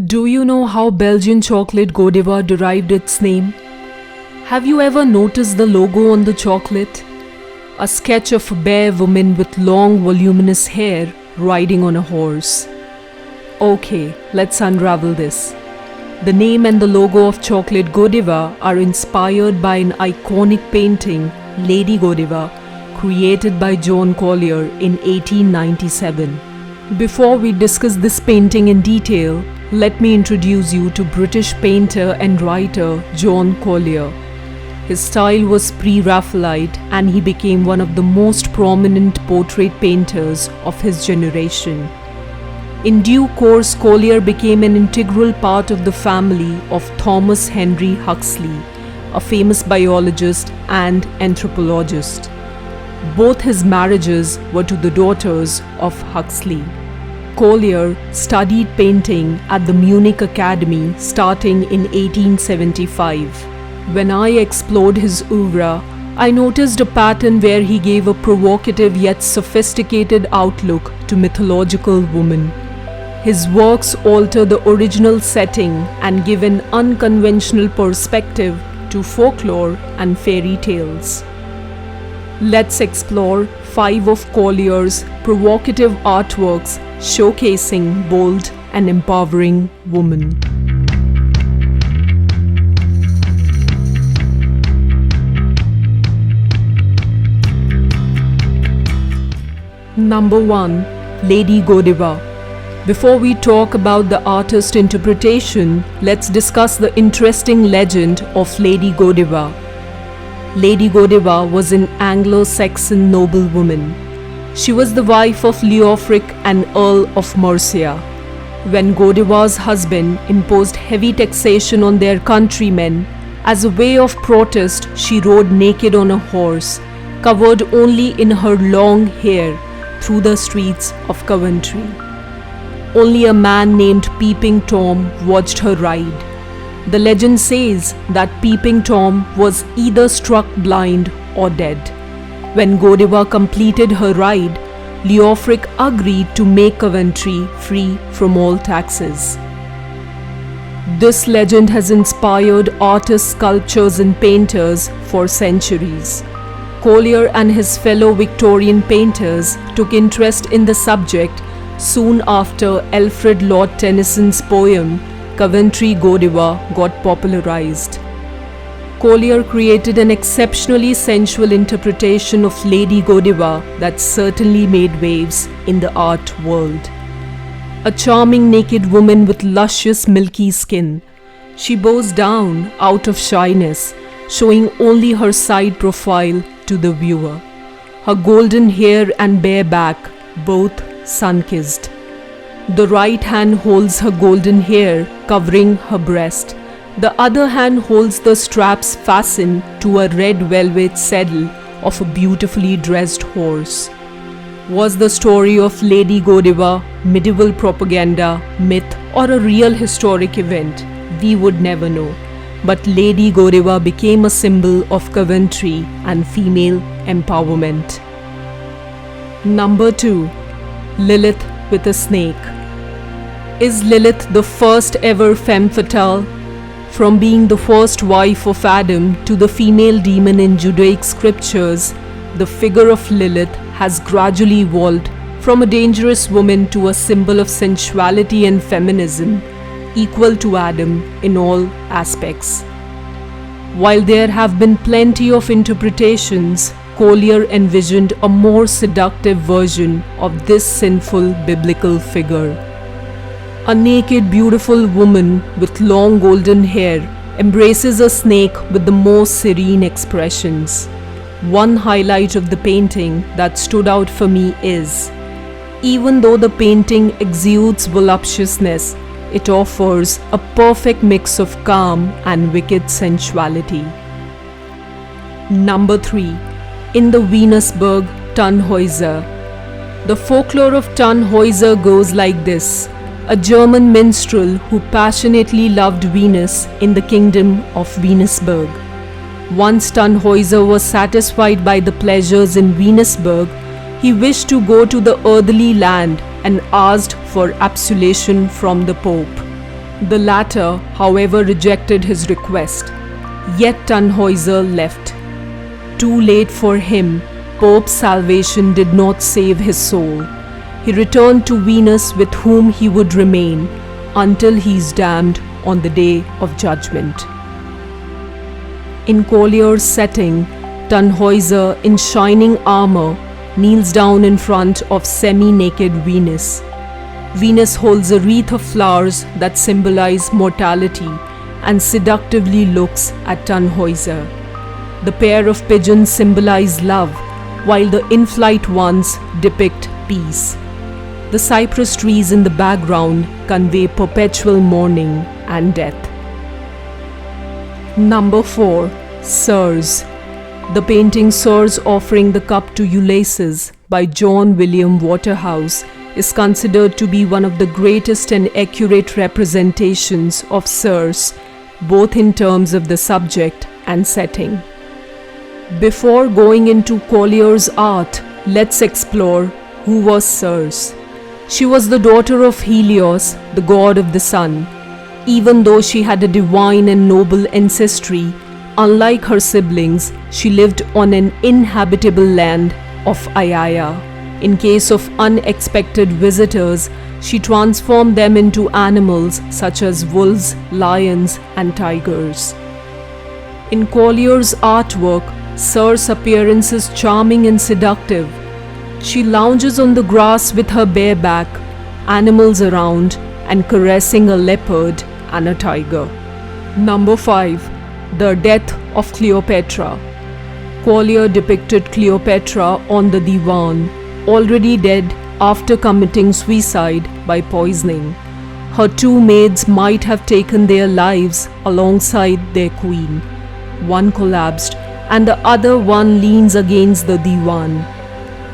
Do you know how Belgian chocolate Godiva derived its name? Have you ever noticed the logo on the chocolate? A sketch of a bare woman with long voluminous hair riding on a horse. Okay, let's unravel this. The name and the logo of chocolate Godiva are inspired by an iconic painting, Lady Godiva, created by John Collier in 1897. Before we discuss this painting in detail, let me introduce you to British painter and writer John Collier. His style was pre-Raphaelite and he became one of the most prominent portrait painters of his generation. In due course, Collier became an integral part of the family of Thomas Henry Huxley, a famous biologist and anthropologist. Both his marriages were to the daughters of Huxley. Collier studied painting at the Munich Academy starting in 1875. When I explored his oeuvre, I noticed a pattern where he gave a provocative yet sophisticated outlook to mythological women. His works alter the original setting and give an unconventional perspective to folklore and fairy tales. Let's explore 5 of Collier's provocative artworks showcasing bold and empowering women. Number 1. Lady Godiva. Before we talk about the artist's interpretation, let's discuss the interesting legend of Lady Godiva. Lady Godiva was an Anglo-Saxon noblewoman. She was the wife of Leofric and Earl of Mercia. When Godiva's husband imposed heavy taxation on their countrymen, as a way of protest, she rode naked on a horse, covered only in her long hair, through the streets of Coventry. Only a man named Peeping Tom watched her ride. The legend says that Peeping Tom was either struck blind or dead. When Godiva completed her ride, Leofric agreed to make Coventry free from all taxes. This legend has inspired artists, sculptors and painters for centuries. Collier and his fellow Victorian painters took interest in the subject soon after Alfred Lord Tennyson's poem Coventry Godiva got popularized. Collier created an exceptionally sensual interpretation of Lady Godiva that certainly made waves in the art world. A charming naked woman with luscious milky skin, she bows down out of shyness, showing only her side profile to the viewer. Her golden hair and bare back, both sun-kissed. The right hand holds her golden hair covering her breast. The other hand holds the straps fastened to a red velvet saddle of a beautifully dressed horse. Was the story of Lady Godiva medieval propaganda, myth, or a real historic event? We would never know. But Lady Godiva became a symbol of Coventry and female empowerment. Number 2. Lilith with a snake. Is Lilith the first ever femme fatale? From being the first wife of Adam to the female demon in Judaic scriptures, the figure of Lilith has gradually evolved from a dangerous woman to a symbol of sensuality and feminism, equal to Adam in all aspects. While there have been plenty of interpretations, Collier envisioned a more seductive version of this sinful biblical figure. A naked, beautiful woman with long golden hair embraces a snake with the most serene expressions. One highlight of the painting that stood out for me is, even though the painting exudes voluptuousness, it offers a perfect mix of calm and wicked sensuality. Number 3. In the Wienersburg Tannhäuser. The folklore of Tannhäuser goes like this. A German minstrel who passionately loved Venus in the kingdom of Wienersburg. Once Tannhäuser was satisfied by the pleasures in Wienersburg, he wished to go to the earthly land and asked for absolution from the Pope. The latter, however, rejected his request. Yet Tannhäuser left. Too late for him, Pope's salvation did not save his soul. He returned to Venus, with whom he would remain until he is damned on the day of judgment. In Collier's setting, Tannhäuser, in shining armor, kneels down in front of semi-naked Venus. Venus holds a wreath of flowers that symbolize mortality and seductively looks at Tannhäuser. The pair of pigeons symbolize love, while the in-flight ones depict peace. The cypress trees in the background convey perpetual mourning and death. Number 4. Sirs. The painting Sirs Offering the Cup to Ulysses by John William Waterhouse is considered to be one of the greatest and accurate representations of Sirs, both in terms of the subject and setting. Before going into Collier's art, let's explore who was Sirs. She was the daughter of Helios, the god of the sun. Even though she had a divine and noble ancestry, unlike her siblings, she lived on an inhabitable land of Aiaia. In case of unexpected visitors, she transformed them into animals such as wolves, lions, and tigers. In Collier's artwork, Circe's appearance is charming and seductive. She lounges on the grass with her bare back, animals around, and caressing a leopard and a tiger. Number 5. The Death of Cleopatra. Collier depicted Cleopatra on the divan, already dead after committing suicide by poisoning. Her 2 maids might have taken their lives alongside their queen. One collapsed and the other one leans against the divan.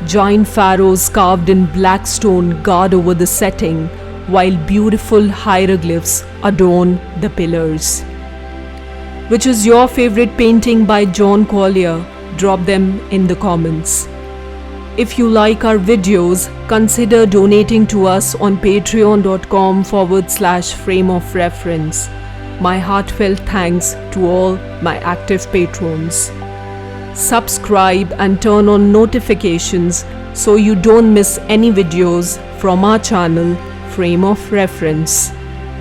Giant pharaohs carved in black stone guard over the setting, while beautiful hieroglyphs adorn the pillars. Which is your favorite painting by John Collier? Drop them in the comments. If you like our videos, consider donating to us on patreon.com/frame of reference. My heartfelt thanks to all my active patrons. Subscribe and turn on notifications so you don't miss any videos from our channel, Frame of Reference.